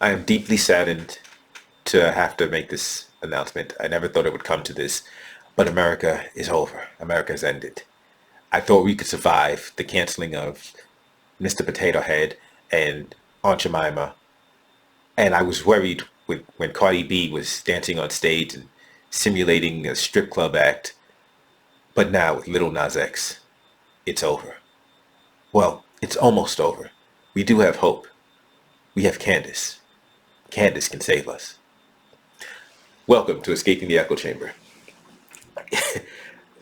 I am deeply saddened to have to make this announcement. I never thought it would come to this, but America is over. America has ended. I thought we could survive the canceling of Mr. Potato Head and Aunt Jemima, and I was worried when Cardi B was dancing on stage and simulating a strip club act. But now with Little Nas X, it's over. Well, it's almost over. We do have hope. We have Candace. Candace can save us. Welcome to Escaping the Echo Chamber.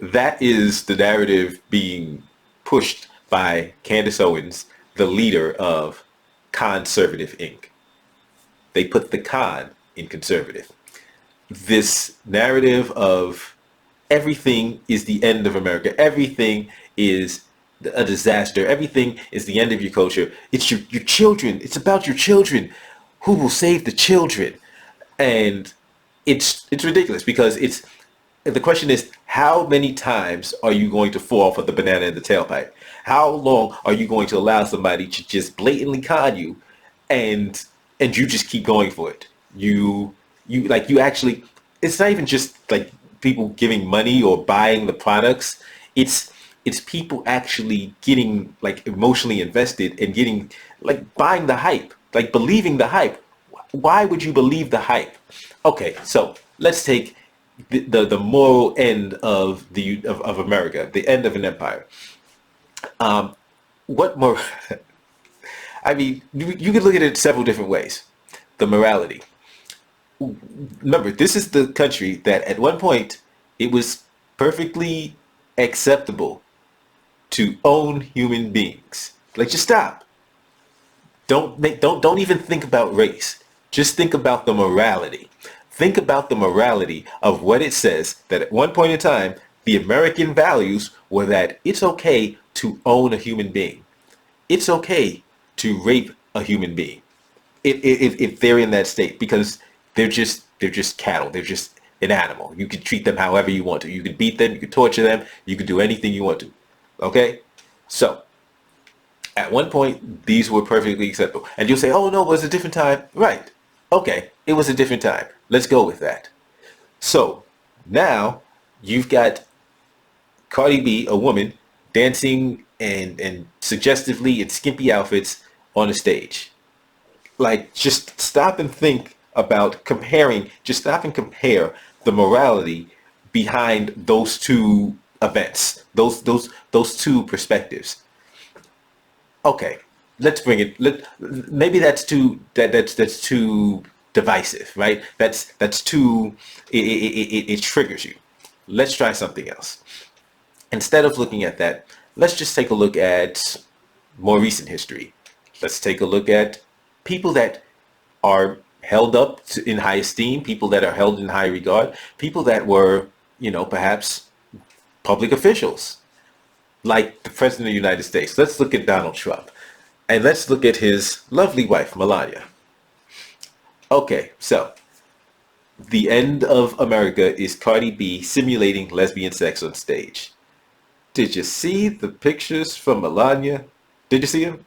That is the narrative being pushed by Candace Owens, the leader of Con-servative Inc. They put the con in conservative. This narrative of everything is the end of America. Everything is a disaster. Everything is the end of your culture. It's your children. It's about your children. Who will save the children? And it's ridiculous because the question is, how many times are you going to fall for the banana in the tailpipe? How long are you going to allow somebody to just blatantly con you and you just keep going for it? You actually, it's not even just like people giving money or buying the products. It's people actually getting like emotionally invested and getting like buying the hype, like believing the hype. Why would you believe the hype? Okay, so let's take the moral end of America, the end of an empire. What more? I mean, you could look at it several different ways. The morality. Remember, this is the country that at one point it was perfectly acceptable to own human beings. Like, just stop. Don't even think about race. Just think about the morality. Think about the morality of what it says that at one point in time, the American values were that it's okay to own a human being. It's okay to rape a human being if they're in that state, because they're just cattle. They're just an animal. You can treat them however you want to. You can beat them. You can torture them. You can do anything you want to. Okay? So, at one point, these were perfectly acceptable. And you'll say, oh, no, it was a different time. Right. Okay. It was a different time. Let's go with that. So, now, you've got Cardi B, a woman, dancing and suggestively in skimpy outfits on a stage. Like, just stop and think about comparing, just stop and compare the morality behind those two events, those two perspectives. Okay, let's bring it. Maybe that's too divisive, right? That's too. It triggers you. Let's try something else. Instead of looking at that, let's just take a look at more recent history. Let's take a look at people that are held up in high esteem, people that are held in high regard, people that were, perhaps public officials, like the President of the United States. Let's look at Donald Trump, and let's look at his lovely wife, Melania. Okay, so the end of America is Cardi B simulating lesbian sex on stage. Did you see the pictures from Melania? Did you see them?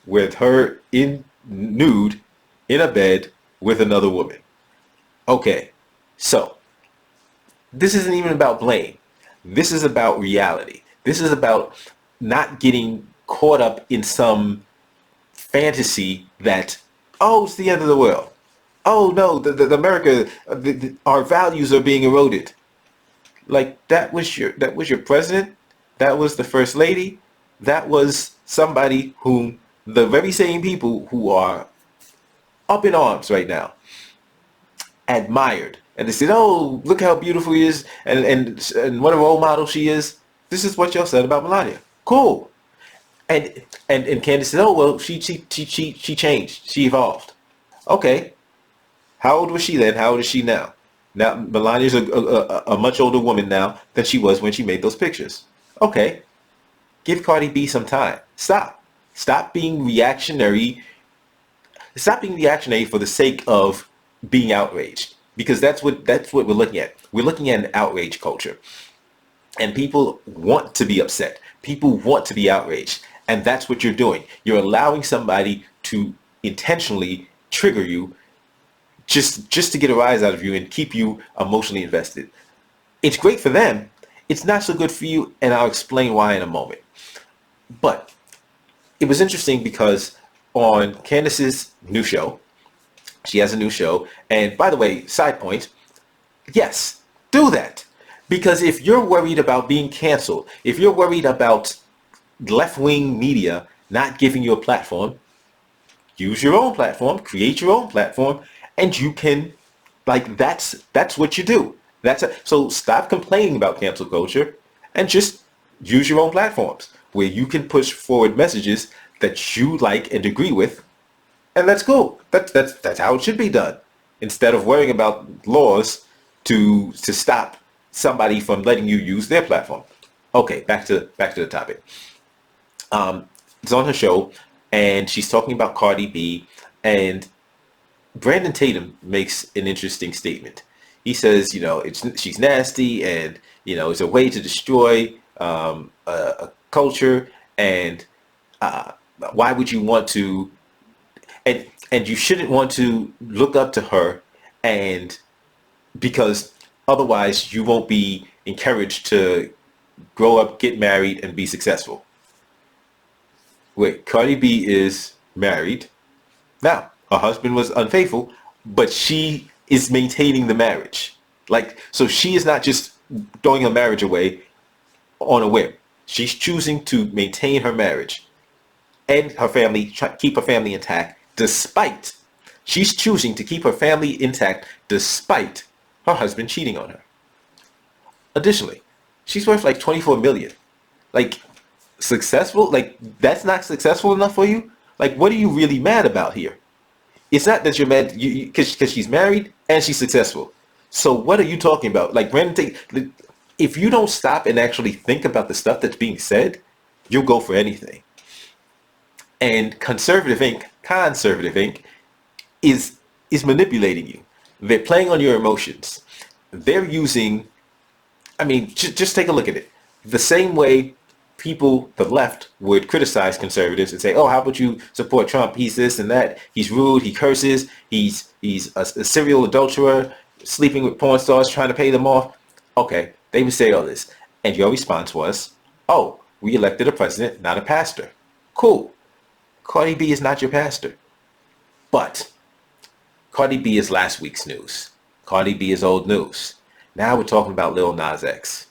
With her in nude in a bed with another woman. Okay, so this isn't even about blame. This is about reality. This is about not getting caught up in some fantasy that, oh, it's the end of the world. Oh no, the America, our values are being eroded. Like, that was your president, that was the first lady, that was somebody whom the very same people who are up in arms right now admired, and they said, oh, look how beautiful he is, and what a role model she is. This is what y'all said about Melania. Cool. And Candace said, oh well, she changed, she evolved. Okay, how old was she then? How old is she now? Now Melania's a much older woman now than she was when she made those pictures. Okay, give Cardi B some time. Stop being reactionary. Stop being reactionary for the sake of being outraged, because that's what we're looking at. We're looking at an outrage culture, and people want to be upset. People want to be outraged, and that's what you're doing. You're allowing somebody to intentionally trigger you just to get a rise out of you and keep you emotionally invested. It's great for them. It's not so good for you, and I'll explain why in a moment. But it was interesting because on Candace's new show, she has a new show, and by the way, side point, yes, do that. Because if you're worried about being canceled, if you're worried about left-wing media not giving you a platform, use your own platform, create your own platform, and you can, like, that's what you do. So stop complaining about cancel culture and just use your own platforms where you can push forward messages that you like and agree with, and that's cool. That's how it should be done. Instead of worrying about laws to stop somebody from letting you use their platform. Okay, back to the topic. It's on her show, and she's talking about Cardi B, and Brandon Tatum makes an interesting statement. He says, she's nasty, and it's a way to destroy a culture, and why would you want to? And you shouldn't want to look up to her, and because otherwise you won't be encouraged to grow up, get married, and be successful. Wait, Cardi B is married. Now, her husband was unfaithful, but she is maintaining the marriage. So she is not just throwing her marriage away on a whim. She's choosing to maintain her marriage and her family, keep her family intact, she's choosing to keep her family intact despite her husband cheating on her. Additionally, she's worth like 24 million. Successful? That's not successful enough for you? What are you really mad about here? It's not that you're mad because she's married and she's successful. So what are you talking about? Brandon, if you don't stop and actually think about the stuff that's being said, you'll go for anything. And Con-servative Inc. is manipulating you. They're playing on your emotions. They're using, just take a look at it. The same way people, the left, would criticize conservatives and say, oh, how about you support Trump? He's this and that. He's rude. He curses. He's a serial adulterer, sleeping with porn stars, trying to pay them off. Okay, they would say all this. And your response was, oh, we elected a president, not a pastor. Cool. Cardi B is not your pastor. But Cardi B is last week's news. Cardi B is old news. Now we're talking about Lil Nas X,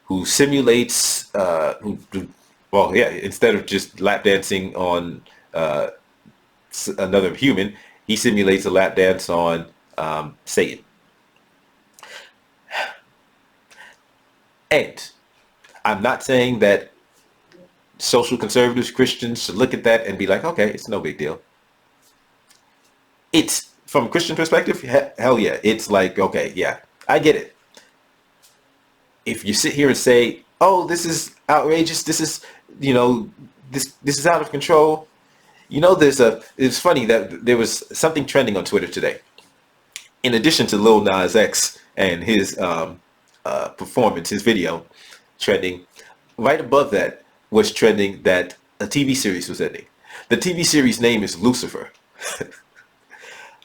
who simulates, instead of just lap dancing on another human, he simulates a lap dance on Satan. And I'm not saying that social conservatives, Christians should look at that and be like, okay, it's no big deal. It's, from a Christian perspective, hell yeah. It's like, okay, yeah, I get it. If you sit here and say, oh, this is outrageous, this is, this is out of control. It's funny that there was something trending on Twitter today. In addition to Lil Nas X and his performance, his video trending, right above that was trending that a TV series was ending. The TV series name is Lucifer.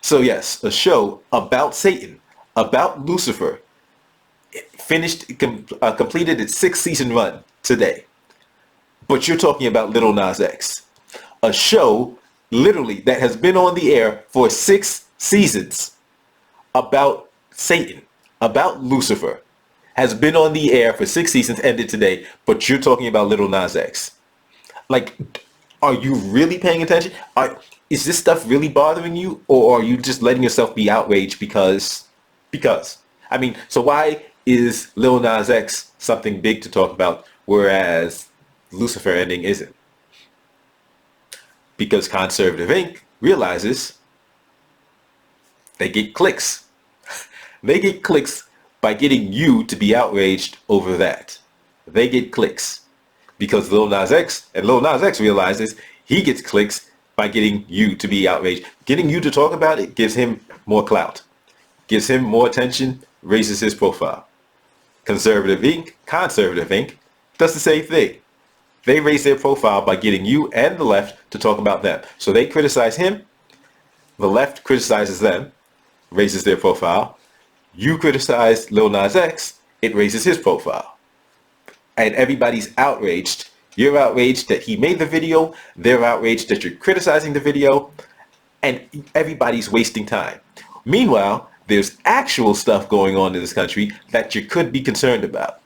So yes, a show about Satan, about Lucifer, completed its 6th season run today. But you're talking about Lil Nas X, a show literally that has been on the air for 6 seasons about Satan, about Lucifer, has been on the air for 6 seasons, ended today, but you're talking about Lil Nas X. Are you really paying attention? Is this stuff really bothering you, or are you just letting yourself be outraged because? So why is Lil Nas X something big to talk about, whereas Lucifer ending isn't? Because Con-servative Inc. realizes they get clicks. They get clicks by getting you to be outraged over that. They get clicks because Lil Nas X realizes he gets clicks by getting you to be outraged. Getting you to talk about it gives him more clout, gives him more attention, raises his profile. Con-servative Inc. does the same thing. They raise their profile by getting you and the left to talk about them. So they criticize him, The left criticizes them, raises their profile. You criticize Lil Nas X, it raises his profile. And everybody's outraged. You're outraged that he made the video. They're outraged that you're criticizing the video. And everybody's wasting time. Meanwhile, there's actual stuff going on in this country that you could be concerned about.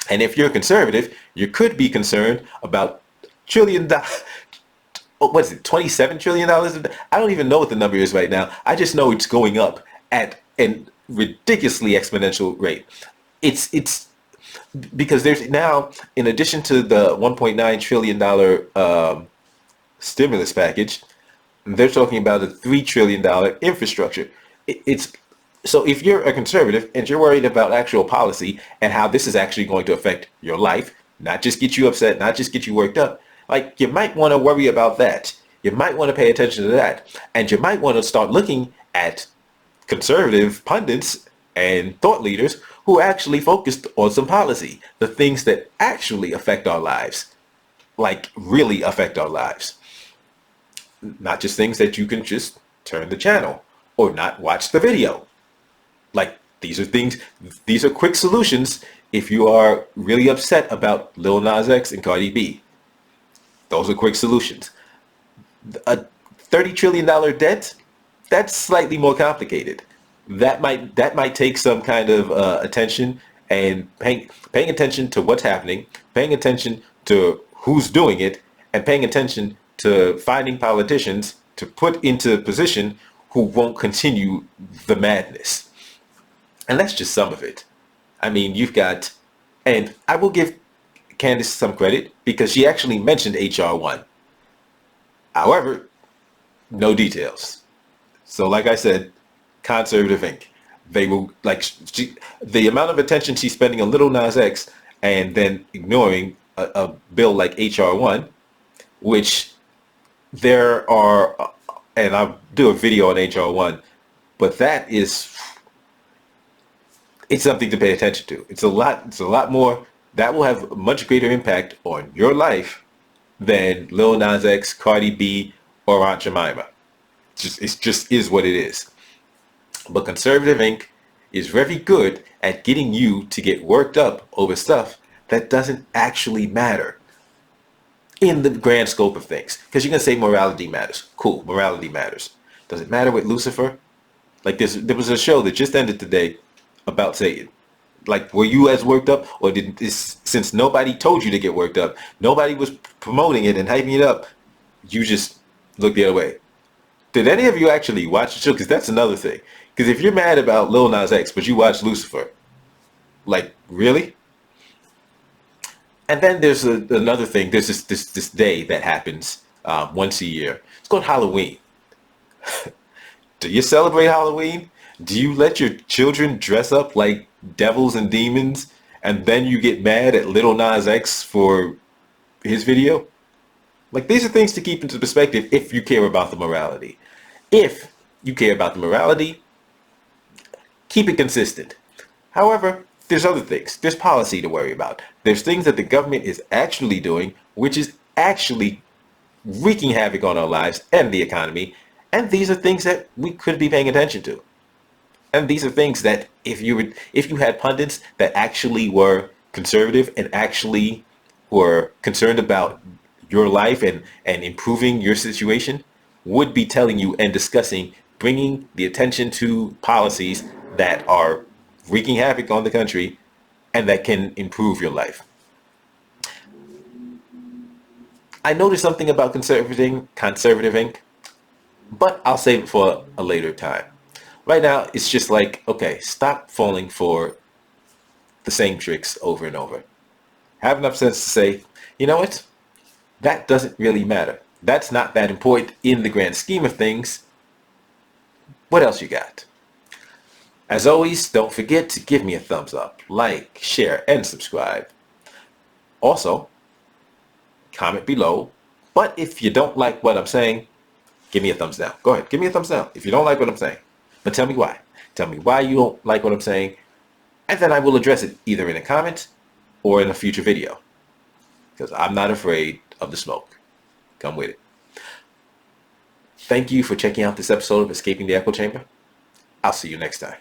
And if you're a conservative, you could be concerned about what is it, $27 trillion? I don't even know what the number is right now. I just know it's going up at a ridiculously exponential rate. It's because there's now, in addition to the $1.9 trillion stimulus package, they're talking about a $3 trillion infrastructure. It's so if you're a conservative and you're worried about actual policy and how this is actually going to affect your life, not just get you upset, not just get you worked up, like you might want to worry about that. You might want to pay attention to that. And you might want to start looking at conservative pundits and thought leaders who actually focused on some policy, the things that actually affect our lives, like really affect our lives. Not just things that you can just turn the channel or not watch the video. Like these are quick solutions if you are really upset about Lil Nas X and Cardi B. Those are quick solutions. A $30 trillion debt, that's slightly more complicated. That might take some kind of attention and paying attention to what's happening, paying attention to who's doing it, and paying attention to finding politicians to put into position who won't continue the madness. And that's just some of it. I mean, you've got, and I will give Candace some credit because she actually mentioned HR 1. However, no details. So like I said, Con-servative Inc. They will, like, the amount of attention she's spending on Lil Nas X and then ignoring a bill like HR 1, which there are, and I'll do a video on HR 1, but that is, it's something to pay attention to. It's a lot more, that will have a much greater impact on your life than Lil Nas X, Cardi B, or Aunt Jemima. It just is what it is. But Con-servative Inc. is very good at getting you to get worked up over stuff that doesn't actually matter in the grand scope of things. Because you're going to say morality matters. Cool, morality matters. Does it matter with Lucifer? Like there was a show that just ended today about Satan. Like, were you as worked up, or since nobody told you to get worked up, nobody was promoting it and hyping it up, you just looked the other way? Did any of you actually watch the show? Because that's another thing. Because if you're mad about Lil Nas X, but you watch Lucifer, like, really? And then there's another thing. There's this day that happens once a year. It's called Halloween. Do you celebrate Halloween? Do you let your children dress up like devils and demons, and then you get mad at Lil Nas X for his video? Like, these are things to keep into perspective if you care about the morality. If you care about the morality, keep it consistent. However, there's other things. There's policy to worry about. There's things that the government is actually doing, which is actually wreaking havoc on our lives and the economy. And these are things that we could be paying attention to. And these are things that if you had pundits that actually were conservative and actually were concerned about your life and improving your situation, would be telling you and discussing, bringing the attention to policies that are wreaking havoc on the country and that can improve your life. I noticed something about Con-servative Inc., but I'll save it for a later time. Right now, it's just like, okay, stop falling for the same tricks over and over. Have enough sense to say, you know what? That doesn't really matter. That's not that important in the grand scheme of things. What else you got? As always, don't forget to give me a thumbs up, like, share, and subscribe. Also, comment below. But if you don't like what I'm saying, give me a thumbs down. Go ahead, give me a thumbs down if you don't like what I'm saying. But tell me why. Tell me why you don't like what I'm saying, and then I will address it either in a comment or in a future video. Because I'm not afraid of the smoke. Come with it. Thank you for checking out this episode of Escaping the Echo Chamber. I'll see you next time.